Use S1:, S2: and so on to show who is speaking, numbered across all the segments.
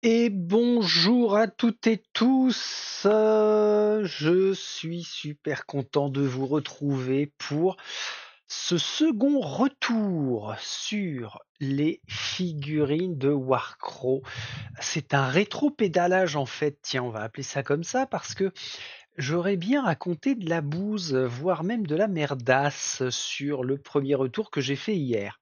S1: Et bonjour à toutes et tous. Je suis super content de vous retrouver pour ce second retour sur les figurines de Warcraft. C'est un rétro-pédalage en fait, tiens, on va appeler ça comme ça parce que j'aurais bien raconté de la bouse, voire même de la merdasse sur le premier retour que j'ai fait hier.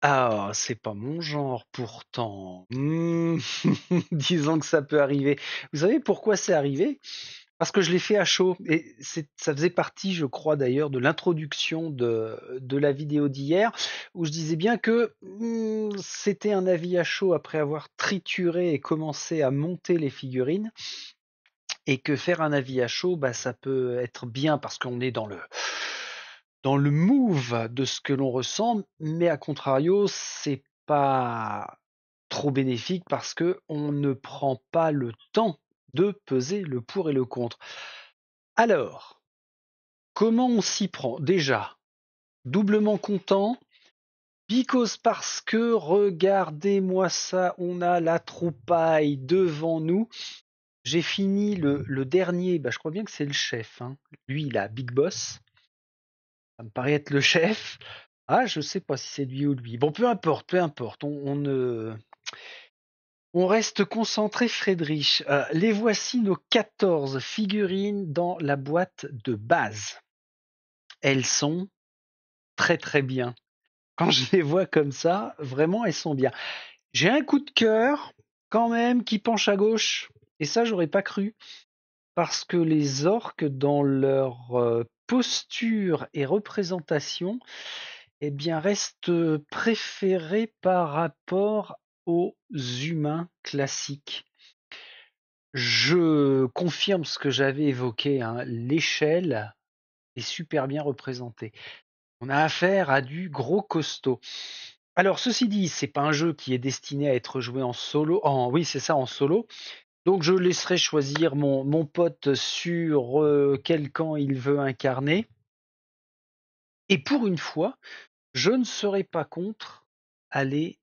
S1: Ah, c'est pas mon genre pourtant. Disons que ça peut arriver. Vous savez pourquoi c'est arrivé? Parce que je l'ai fait à chaud et ça faisait partie, je crois d'ailleurs, de l'introduction de la vidéo d'hier où je disais bien que c'était un avis à chaud après avoir trituré et commencé à monter les figurines et que faire un avis à chaud, bah, ça peut être bien parce qu'on est dans le move de ce que l'on ressent, mais à contrario, c'est pas trop bénéfique parce que on ne prend pas le temps de peser le pour et le contre. Alors, comment on s'y prend? Déjà, doublement content, parce que regardez-moi ça, on a la troupaille devant nous. J'ai fini le dernier, bah, je crois bien que c'est le chef, hein. Lui, il a Big Boss. Ça me paraît être le chef. Ah, je sais pas si c'est lui ou lui. Bon, peu importe, peu importe. On reste concentré, Friedrich. Les voici nos 14 figurines dans la boîte de base. Elles sont très très bien. Quand je les vois comme ça, vraiment, elles sont bien. J'ai un coup de cœur quand même qui penche à gauche. Et ça, j'aurais pas cru. Parce que les orques, dans leur posture et représentation, eh bien, restent préférés par rapport aux humains classiques. Je confirme ce que j'avais évoqué, hein, l'échelle est super bien représentée. On a affaire à du gros costaud. Alors, ceci dit, c'est pas un jeu qui est destiné à être joué en solo. Oui, c'est ça, en solo. Donc, je laisserai choisir mon pote sur quel camp il veut incarner. Et pour une fois, je ne serais pas contre aller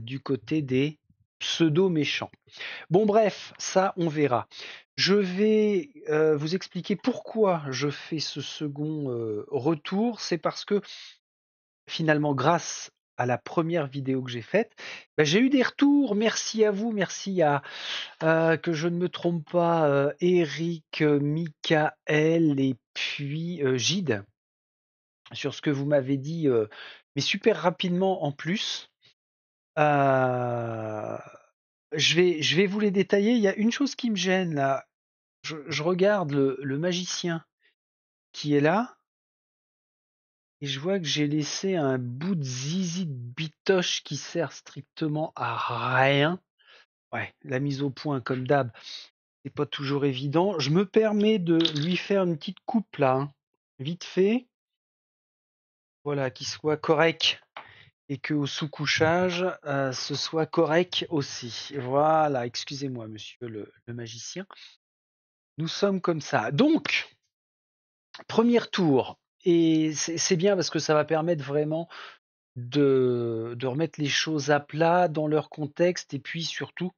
S1: du côté des pseudo-méchants. Bon bref, ça on verra. Je vais vous expliquer pourquoi je fais ce second retour. C'est parce que finalement, grâce à la première vidéo que j'ai faite, bah, j'ai eu des retours. Merci à vous, merci à que je ne me trompe pas, Eric, Michael et puis Gide sur ce que vous m'avez dit, mais super rapidement en plus. Euh, je vais vous les détailler. Il y a une chose qui me gêne là. Je regarde le magicien qui est là et je vois que j'ai laissé un bout de zizi de bitoche qui sert strictement à rien. Ouais, la mise au point comme d'hab, c'est pas toujours évident. Je me permets de lui faire une petite coupe là, hein, vite fait. Voilà, qu'il soit correct et que au sous-couchage, ce soit correct aussi. Voilà, excusez-moi, monsieur le magicien. Nous sommes comme ça. Donc, premier tour. Et c'est bien parce que ça va permettre vraiment de remettre les choses à plat dans leur contexte et puis surtout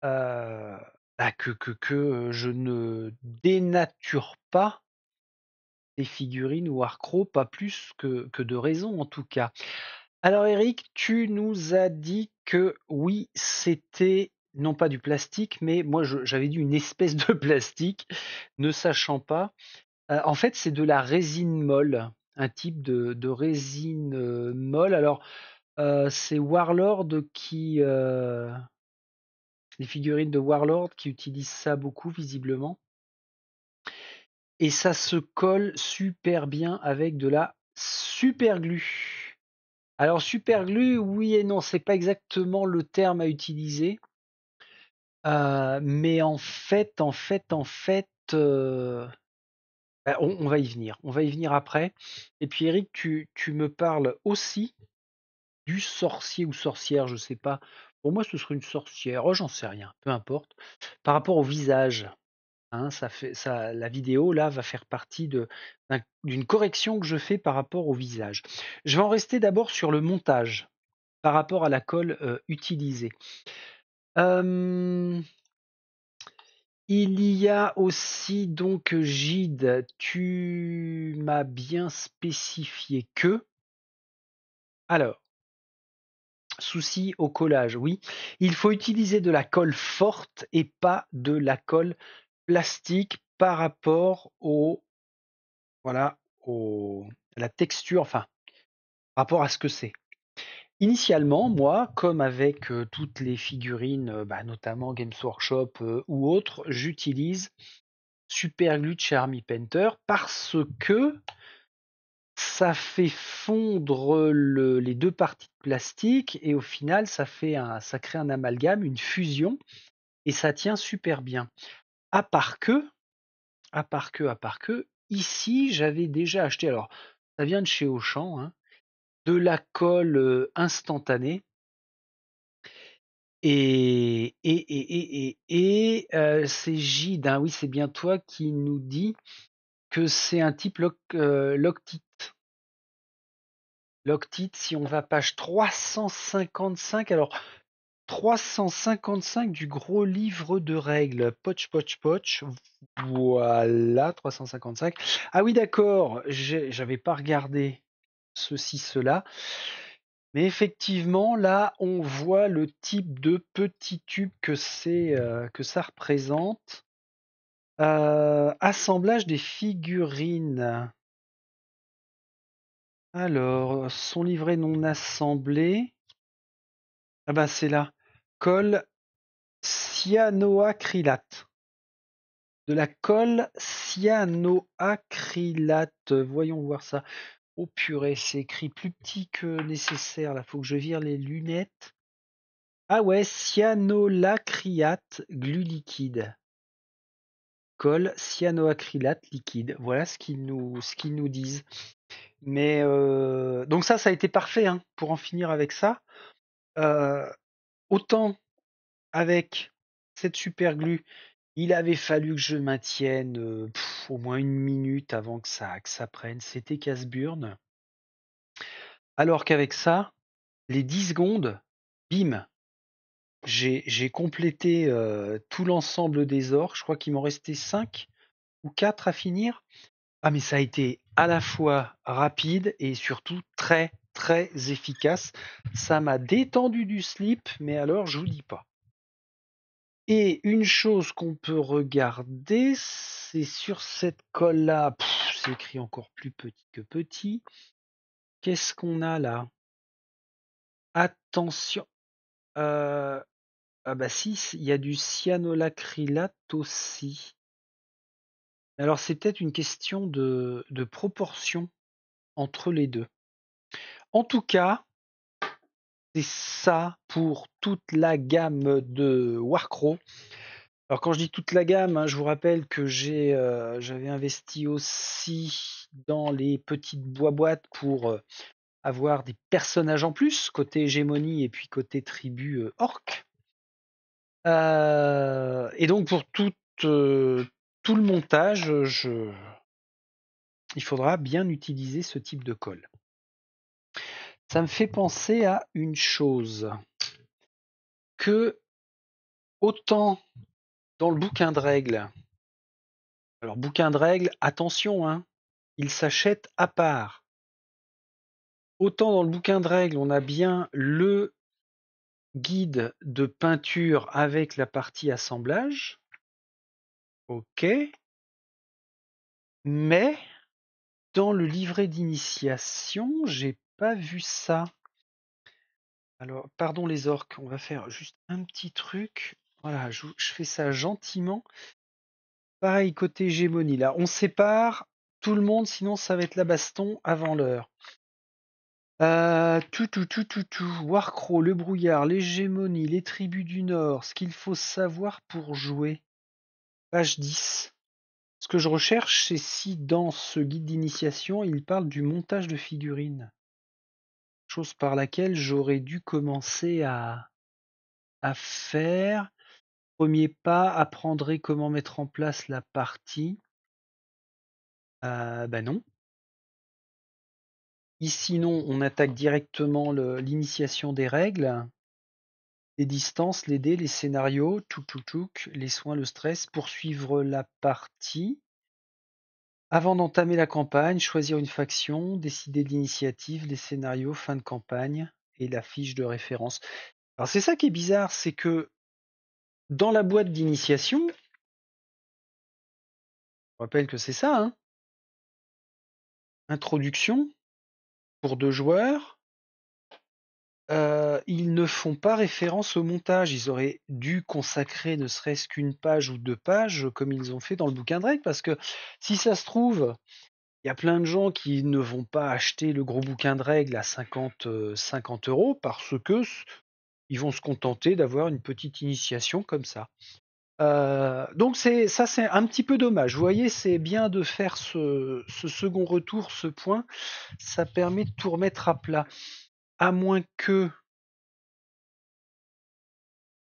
S1: euh, que je ne dénature pas les figurines ou Warcraft, pas plus que de raison en tout cas. Alors Eric, tu nous as dit que oui, c'était non pas du plastique, mais moi j'avais dit une espèce de plastique, ne sachant pas. En fait, c'est de la résine molle, un type de résine molle. Alors, c'est Warlord les figurines de Warlord qui utilisent ça beaucoup visiblement. Et ça se colle super bien avec de la super glue. Alors super glue, oui et non, c'est pas exactement le terme à utiliser. Mais en fait, bah, on va y venir. On va y venir après. Et puis Eric, tu me parles aussi du sorcier ou sorcière, je sais pas. Pour moi, ce serait une sorcière. Oh, j'en sais rien, peu importe. Par rapport au visage, hein, la vidéo là va faire partie d'une correction que je fais par rapport au visage. Je vais en rester d'abord sur le montage par rapport à la colle utilisée. Euh, il y a aussi donc Gide, tu m'as bien spécifié que. Alors, souci au collage, oui. Il faut utiliser de la colle forte et pas de la colle plastique par rapport voilà, à la texture, enfin, par rapport à ce que c'est. Initialement, moi, comme avec toutes les figurines, notamment Games Workshop ou autres, j'utilise Superglue de chez Army Painter parce que ça fait fondre les deux parties de plastique et au final, ça crée un amalgame, une fusion et ça tient super bien. À part que, à part que, ici, j'avais déjà acheté, alors ça vient de chez Auchan, hein, de la colle instantanée. C'est Gide, hein, oui, c'est bien toi qui nous dit que c'est un type Loctite. Loctite, si on va page 355, alors 355 du gros livre de règles, poch, poch, poch, voilà, 355. Ah oui, d'accord, j'avais pas regardé ceci, cela. Mais effectivement, là, on voit le type de petit tube que ça représente. Assemblage des figurines. Alors, son livret non assemblé. Ah ben c'est là. Colle cyanoacrylate. De la colle cyanoacrylate. Voyons voir ça. Oh purée, c'est écrit plus petit que nécessaire. Là, faut que je vire les lunettes. Ah ouais, cyanolacryate glue liquide. Colle cyanoacrylate liquide. Voilà ce qu'ils nous disent. Mais donc ça a été parfait hein, pour en finir avec ça. Autant avec cette super glue, il avait fallu que je maintienne au moins une minute avant que ça prenne. C'était casse-burne. Alors qu'avec ça, les 10 secondes, bim, j'ai complété tout l'ensemble des ors. Je crois qu'il m'en restait 5 ou 4 à finir. Ah mais ça a été à la fois rapide et surtout très très efficace. Ça m'a détendu du slip, mais alors je vous dis pas. Et une chose qu'on peut regarder, c'est sur cette colle-là. C'est écrit encore plus petit que petit. Qu'est-ce qu'on a là? Attention. Ah bah si, il y a du cyanolacrylate aussi. Alors c'est peut-être une question de proportion entre les deux. En tout cas, c'est ça pour toute la gamme de Warcraw. Alors quand je dis toute la gamme, hein, je vous rappelle que j'avais investi aussi dans les petites boîtes pour avoir des personnages en plus, côté hégémonie et puis côté tribu orc. Et donc pour tout le montage, il faudra bien utiliser ce type de colle. Ça me fait penser à une chose, que autant dans le bouquin de règles, alors bouquin de règles, attention, hein, il s'achète à part. Autant dans le bouquin de règles, on a bien le guide de peinture avec la partie assemblage. Ok. Mais dans le livret d'initiation, j'ai pas vu ça. Alors, pardon les orques, on va faire juste un petit truc. Voilà, je fais ça gentiment. Pareil, côté hégémonie, là, on sépare tout le monde, sinon ça va être la baston avant l'heure. Warcraw, le brouillard, l'hégémonie, les tribus du Nord, ce qu'il faut savoir pour jouer. Page 10. Ce que je recherche, c'est si dans ce guide d'initiation, il parle du montage de figurines. Chose par laquelle j'aurais dû commencer à faire. Premier pas, apprendrez comment mettre en place la partie. Non. Ici, non, on attaque directement l'initiation des règles. les distances, les dés, les scénarios, les soins, le stress, poursuivre la partie. Avant d'entamer la campagne, choisir une faction, décider de l'initiative, les scénarios, fin de campagne et la fiche de référence. Alors c'est ça qui est bizarre, c'est que dans la boîte d'initiation, je rappelle que c'est ça, hein, introduction pour 2 joueurs, ils ne font pas référence au montage. Ils auraient dû consacrer ne serait-ce qu'une page ou 2 pages comme ils ont fait dans le bouquin de règles, parce que si ça se trouve, il y a plein de gens qui ne vont pas acheter le gros bouquin de règles à 50 € parce que ils vont se contenter d'avoir une petite initiation comme ça. Donc c'est un petit peu dommage. Vous voyez, c'est bien de faire ce second retour, ce point, ça permet de tout remettre à plat. À moins que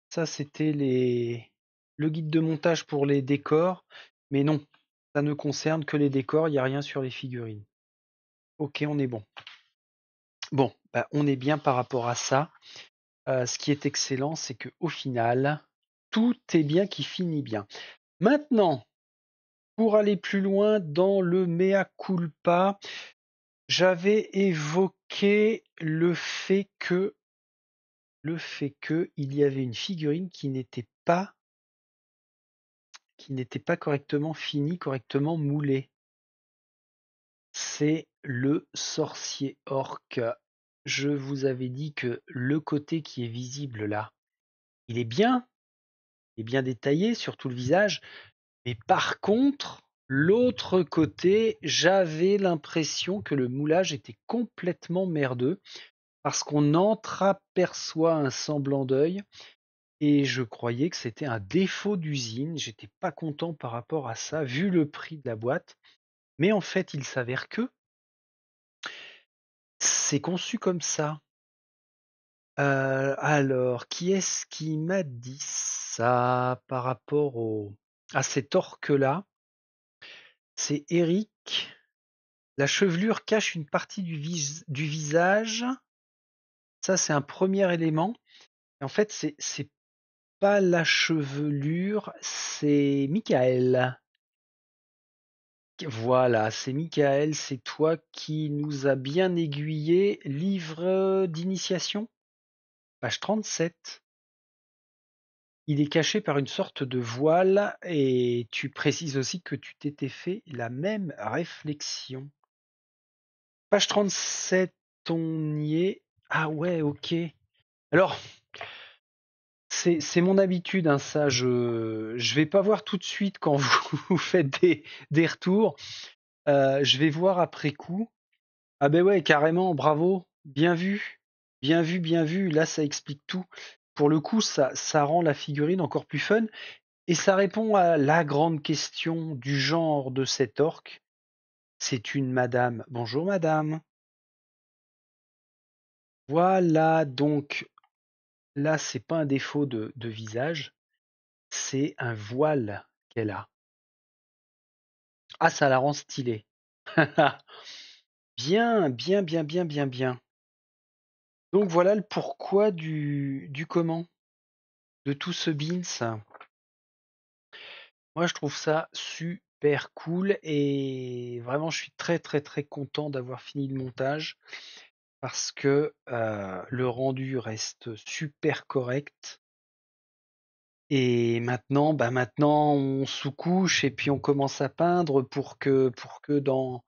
S1: ça, c'était le guide de montage pour les décors, mais non, ça ne concerne que les décors, il n'y a rien sur les figurines. Ok, on est bon. Bon, bah, on est bien par rapport à ça. Ce qui est excellent, c'est qu'au final, tout est bien qui finit bien. Maintenant, pour aller plus loin dans le mea culpa, j'avais évoqué le fait que il y avait une figurine qui n'était pas correctement finie, correctement moulée. C'est le sorcier orc. Je vous avais dit que le côté qui est visible là, il est bien détaillé, surtout le visage, mais par contre, l'autre côté, j'avais l'impression que le moulage était complètement merdeux parce qu'on entreaperçoit un semblant d'œil et je croyais que c'était un défaut d'usine. J'étais pas content par rapport à ça, vu le prix de la boîte. Mais en fait, il s'avère que c'est conçu comme ça. Alors, qui est-ce qui m'a dit ça par rapport à cet orque-là? C'est Eric. La chevelure cache une partie du visage. Ça, c'est un premier élément. Et en fait, c'est pas la chevelure, c'est Michael. Voilà, c'est Michael, c'est toi qui nous a bien aiguillé. Livre d'initiation, page 37. Il est caché par une sorte de voile et tu précises aussi que tu t'étais fait la même réflexion. Page 37, on y est. Ah ouais, ok. Alors, c'est mon habitude, hein, ça. Je vais pas voir tout de suite quand vous faites des retours. Je vais voir après coup. Ah ben ouais, carrément, bravo, bien vu, bien vu, bien vu. Là, ça explique tout. Pour le coup, ça rend la figurine encore plus fun et ça répond à la grande question du genre de cet orc. C'est une madame. Bonjour madame. Voilà, donc là, c'est pas un défaut de visage, c'est un voile qu'elle a. Ah, ça la rend stylée. Bien, bien, bien, bien, bien, bien. Donc voilà le pourquoi du comment de tout ce beans. Moi, je trouve ça super cool et vraiment, je suis très, très, très content d'avoir fini le montage parce que le rendu reste super correct. Et maintenant, maintenant, on sous-couche et puis on commence à peindre pour que dans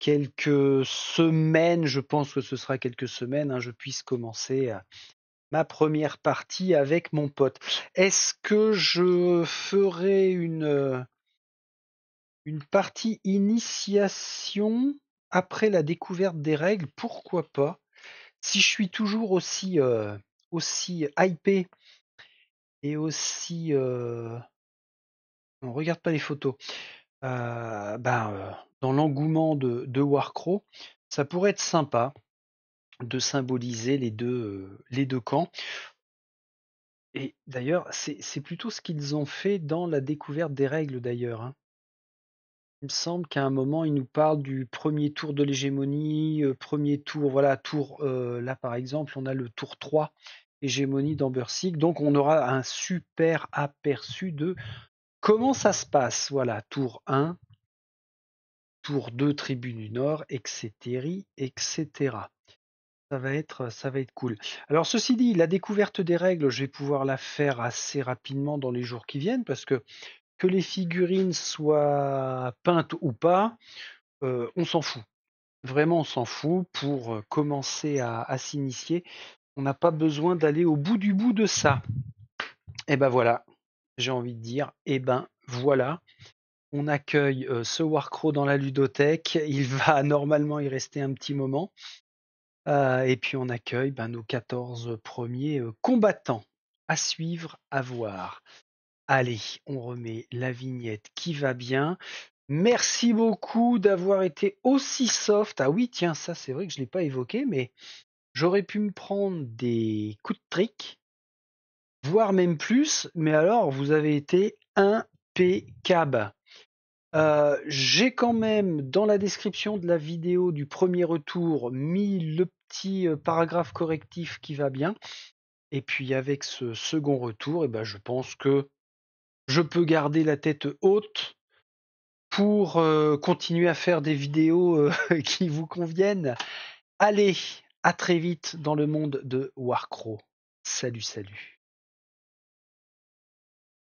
S1: quelques semaines, je pense que ce sera quelques semaines, hein, je puisse commencer ma première partie avec mon pote. Est-ce que je ferai une partie initiation après la découverte des règles? Pourquoi pas? Si je suis toujours aussi hypé et aussi... on regarde pas les photos. Dans l'engouement de Warcraft, ça pourrait être sympa de symboliser les deux camps. Et d'ailleurs, c'est plutôt ce qu'ils ont fait dans la découverte des règles d'ailleurs, hein. Il me semble qu'à un moment, ils nous parlent du premier tour de l'hégémonie, premier tour, voilà, tour, là par exemple, on a le tour 3 hégémonie d'Amber Sig. Donc on aura un super aperçu de comment ça se passe. Voilà, tour 1, tour 2, Tribune du Nord, etc., etc. Ça va être cool. Alors ceci dit, la découverte des règles, je vais pouvoir la faire assez rapidement dans les jours qui viennent, parce que les figurines soient peintes ou pas, on s'en fout. Vraiment, on s'en fout. Pour commencer à s'initier, on n'a pas besoin d'aller au bout du bout de ça. Et ben voilà, j'ai envie de dire, et ben voilà. On accueille ce Warcraw dans la ludothèque. Il va normalement y rester un petit moment. Et puis on accueille nos 14 premiers combattants. À suivre, à voir. Allez, on remet la vignette qui va bien. Merci beaucoup d'avoir été aussi soft. Ah oui, tiens, ça c'est vrai que je ne l'ai pas évoqué, mais j'aurais pu me prendre des coups de trick, voire même plus, mais alors vous avez été impeccable. J'ai quand même dans la description de la vidéo du premier retour mis le petit paragraphe correctif qui va bien. Et puis avec ce second retour, eh ben, je pense que je peux garder la tête haute pour continuer à faire des vidéos qui vous conviennent. Allez, à très vite dans le monde de Warcraw. Salut, salut.